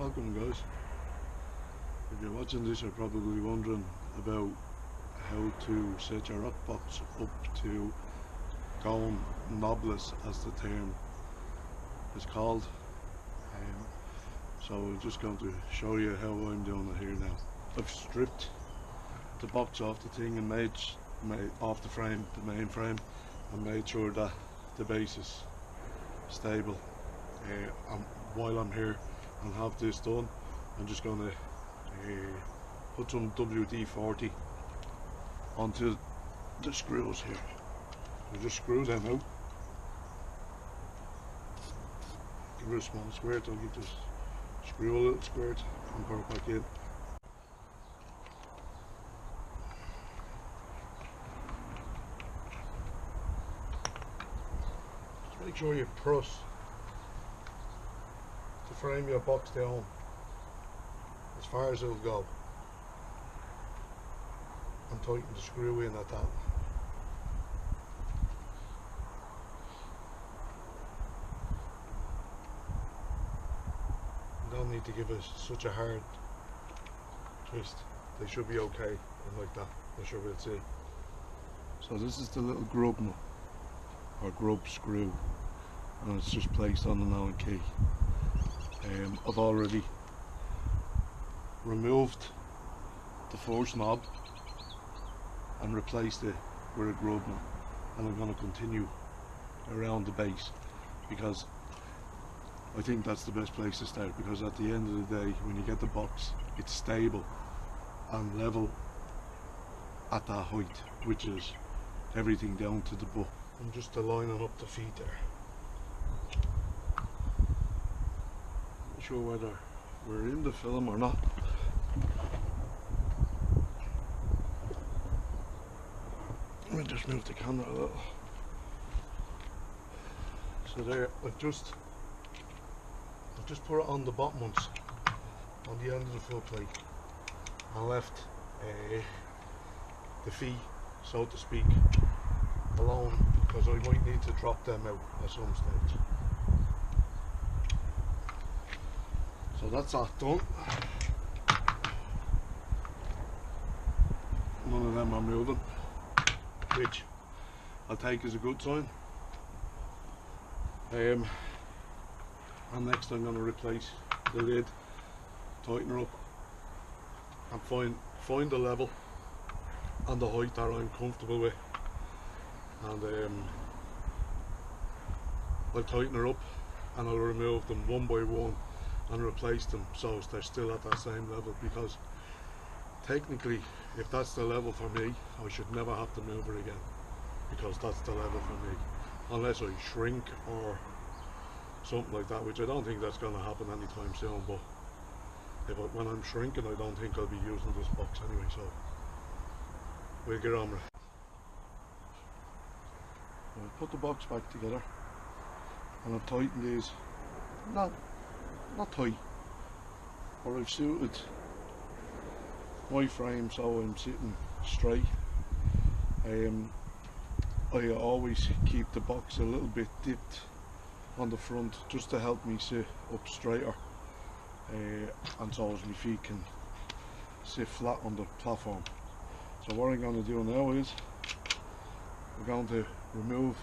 Welcome guys. If you're watching this, you're probably wondering about how to set your Octbox up to going knobless, as the term is called. So I'm just going to show you how I'm doing it here now. I've stripped the box off the thing and made off the frame, the main frame, and made sure that the base is stable. And while I'm here and have this done, I'm just going to put some WD-40 onto the screws here. So just screw them out. Give it a small squirt. I'll give this screw a little squirt and put it back in. Just make sure you press to frame your box down as far as it'll go, and tighten the screw in at that. You don't need to give it such a hard twist. They should be okay, and like that. I'm sure we'll see. So this is the little grub nut, or grub screw, and it's just placed on the Allen key. I've already removed the force knob and replaced it with a grub nut, and I'm going to continue around the base because I think that's the best place to start, because at the end of the day, when you get the box, it's stable and level at that height, which is everything down to the butt. I'm just aligning up the feet there. Not sure whether we're in the film or not. Let me just move the camera a little. So there, I've just put it on the bottom ones, on the end of the full plate, and left the feet, so to speak, alone, because I might need to drop them out at some stage. So that's that done. None of them are moving, which I'll take as a good sign. And next I'm going to replace the lid, tighten her up, and find the level and the height that I'm comfortable with, and I'll tighten her up and I'll remove them one by one and replace them so they're still at that same level, because technically, if that's the level for me, I should never have to move her again, because that's the level for me, unless I shrink or something like that, which I don't think that's going to happen anytime soon. But when I'm shrinking, I don't think I'll be using this box anyway, so we'll get on with it. I'll put the box back together, and I've tightened these, not tight, but I've suited my frame so I'm sitting straight. I always keep the box a little bit dipped on the front, just to help me sit up straighter, and so as my feet can sit flat on the platform. So what I'm going to do now is we're going to remove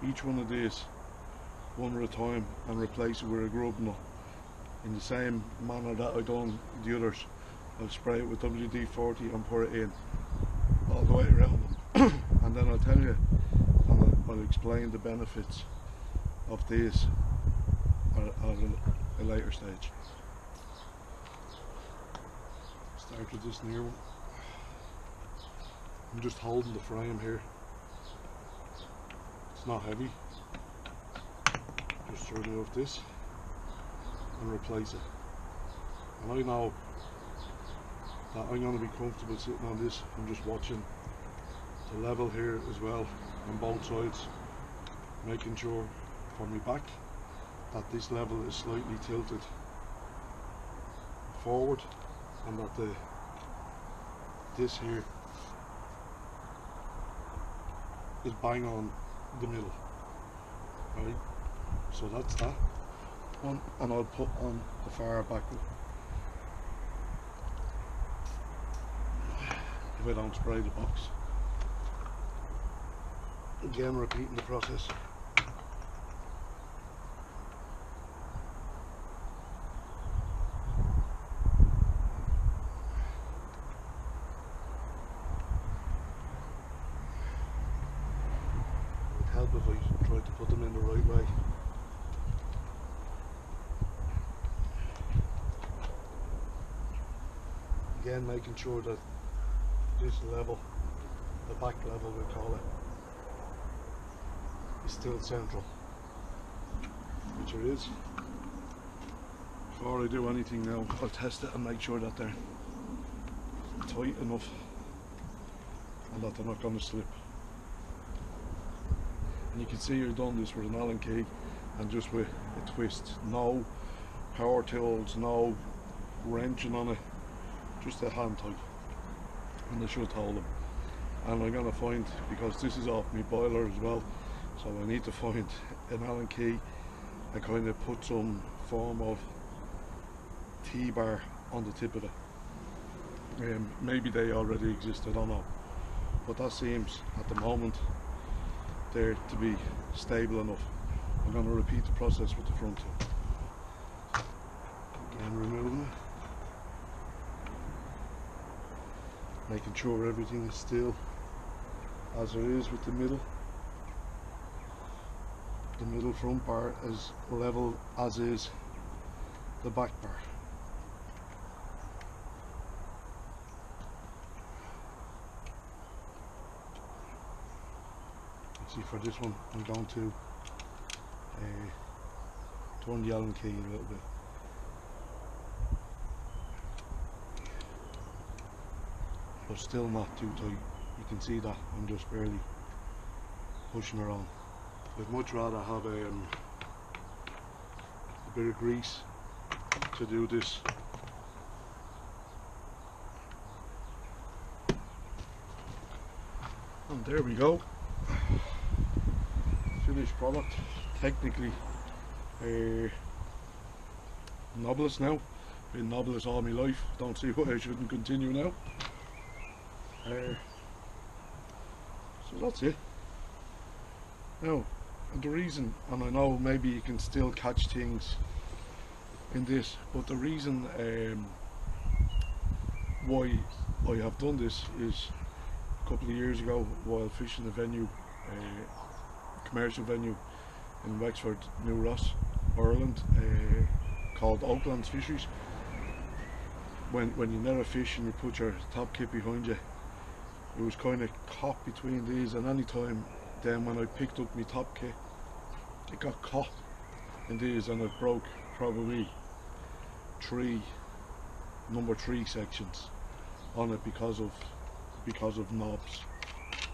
each one of these one at a time and replace it with a grub nut in the same manner that I done the others. I'll spray it with WD-40 and put it in all the way around them. And then I'll tell you, and I'll explain the benefits of these at a later stage. Start with this near one. I'm just holding the frame here. It's not heavy. Just remove this and replace it. And I know that I'm going to be comfortable sitting on this. I'm just watching the level here as well on both sides, making sure for my back that this level is slightly tilted forward, and that this here is bang on the middle, right? So that's that. one and I'll put on the far back one. If I don't spray the box. Again, repeating the process. It'd help if I tried to put them in the right way. Again, making sure that this level, the back level we call it, is still central, which it is. Before I do anything now, I'll test it and make sure that they're tight enough and that they're not going to slip. And you can see I've done this with an Allen key and just with a twist. No power tools, no wrenching on it, just a hand tight, and they should hold them. And I'm going to find, because this is off my boiler as well, so I need to find an Allen key and kind of put some form of T-bar on the tip of it. Maybe they already exist, I don't know, but that seems at the moment there to be stable enough. I'm going to repeat the process with the front two. Again, removing it, making sure everything is still as it is with the middle. The middle front bar is level as is the back bar. See, for this one I'm going to turn the Allen key a little bit. But still not too tight. You can see that I'm just barely pushing her on. I'd much rather have a bit of grease to do this. And there we go. Finished product. Technically knobless now. Been knobless all my life. Don't see why I shouldn't continue now. So that's it. Now, the reason, and I know maybe you can still catch things in this, but the reason why I have done this is a couple of years ago while fishing a venue, commercial venue in Wexford, New Ross, Ireland, called Oakland's Fisheries. When you net a fish and you put your top kit behind you, it was kind of caught between these, and any time then when I picked up my top kit, it got caught in these, and it broke probably number 3 sections on it because of knobs,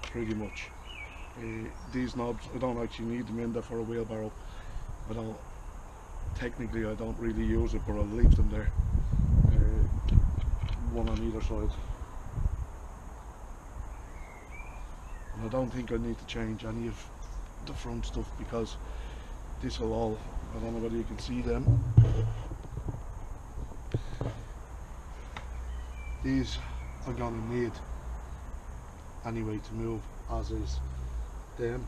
pretty much. These knobs, I don't actually need them in there for a wheelbarrow. Technically I don't really use it, but I'll leave them there, one on either side. And I don't think I need to change any of the front stuff, because this will all, I don't know whether you can see them, these I'm going to need anyway to move as is. Them,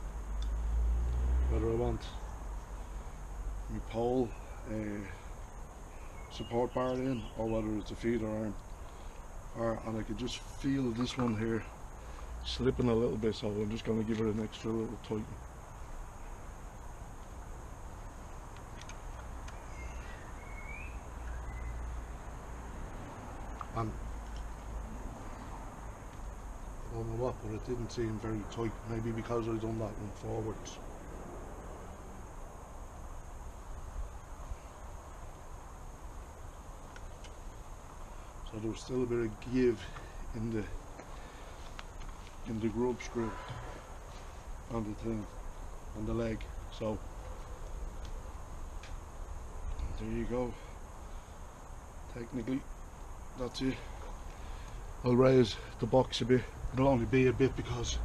whether I want my pole support bar in, or whether it's a feeder arm, and I can just feel this one here slipping a little bit, so I'm just going to give it an extra little tighten. And I don't know what, but it didn't seem very tight, maybe because I've done that one forwards. So there was still a bit of give in the grub screw on the thing, on the leg. So there you go. Technically that's it. I'll raise the box a bit. It'll only be a bit because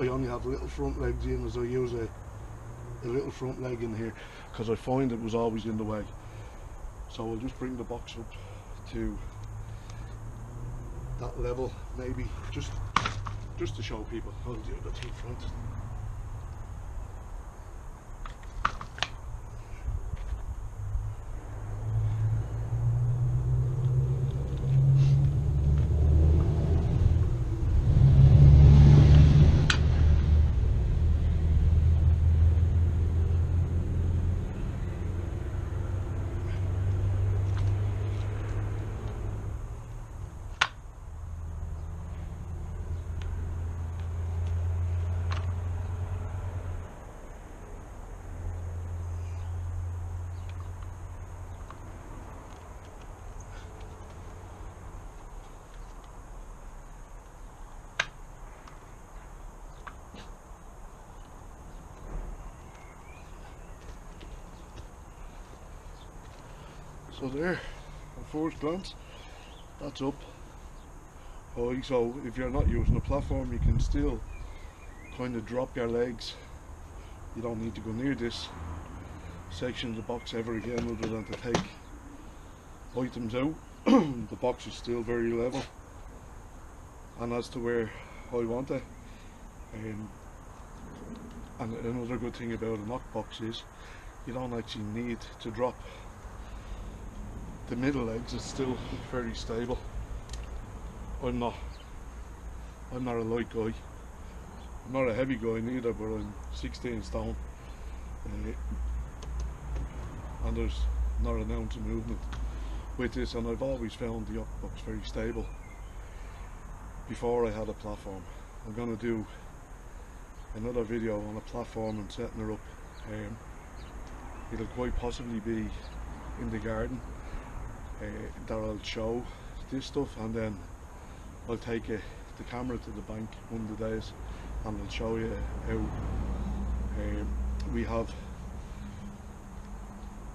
I only have little front legs in, as I use a a little front leg in here, because I find it was always in the way. So I'll just bring the box up to that level, maybe just to show people. I'll do the two front. So there, at first glance, that's up high. So if you're not using a platform, you can still kind of drop your legs. You don't need to go near this section of the box ever again, other than to take items out. The box is still very level, and as to where I want it. And another good thing about an Octbox is you don't actually need to drop the middle legs. It's still very stable. I'm not a light guy. I'm not a heavy guy neither, but I'm 16 stone, and there's not an ounce of movement with this. And I've always found the Octbox very stable before I had a platform. I'm going to do another video on a platform and setting her up. It'll quite possibly be in the garden. That I'll show this stuff, and then I'll take the camera to the bank one of the days and I'll show you how we have,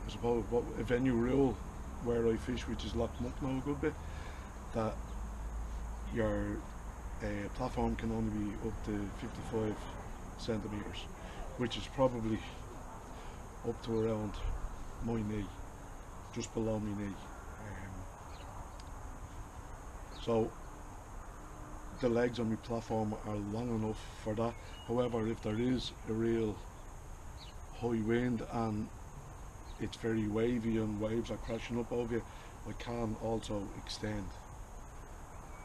I suppose, a venue rule where I fish, which is locked up now a good bit, that your platform can only be up to 55 centimeters, which is probably up to around my knee, just below my knee. So the legs on my platform are long enough for that. However, if there is a real high wind and it's very wavy and waves are crashing up over you, I can also extend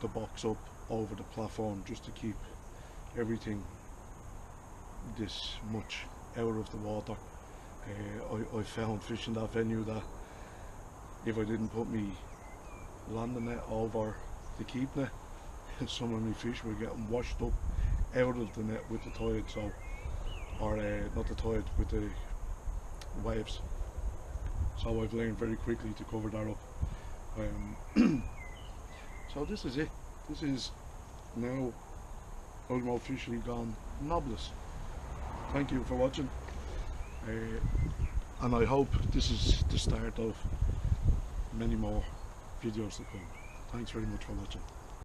the box up over the platform just to keep everything this much out of the water. I found fishing that venue that if I didn't put me landing net over the keep net, some of my fish were getting washed up out of the net with the tide, so, or not the tide, with the waves. So I've learned very quickly to cover that up. So this is it. This is now I'm officially gone knobless. Thank you for watching, and I hope this is the start of many more videos to come. Thanks very much for watching.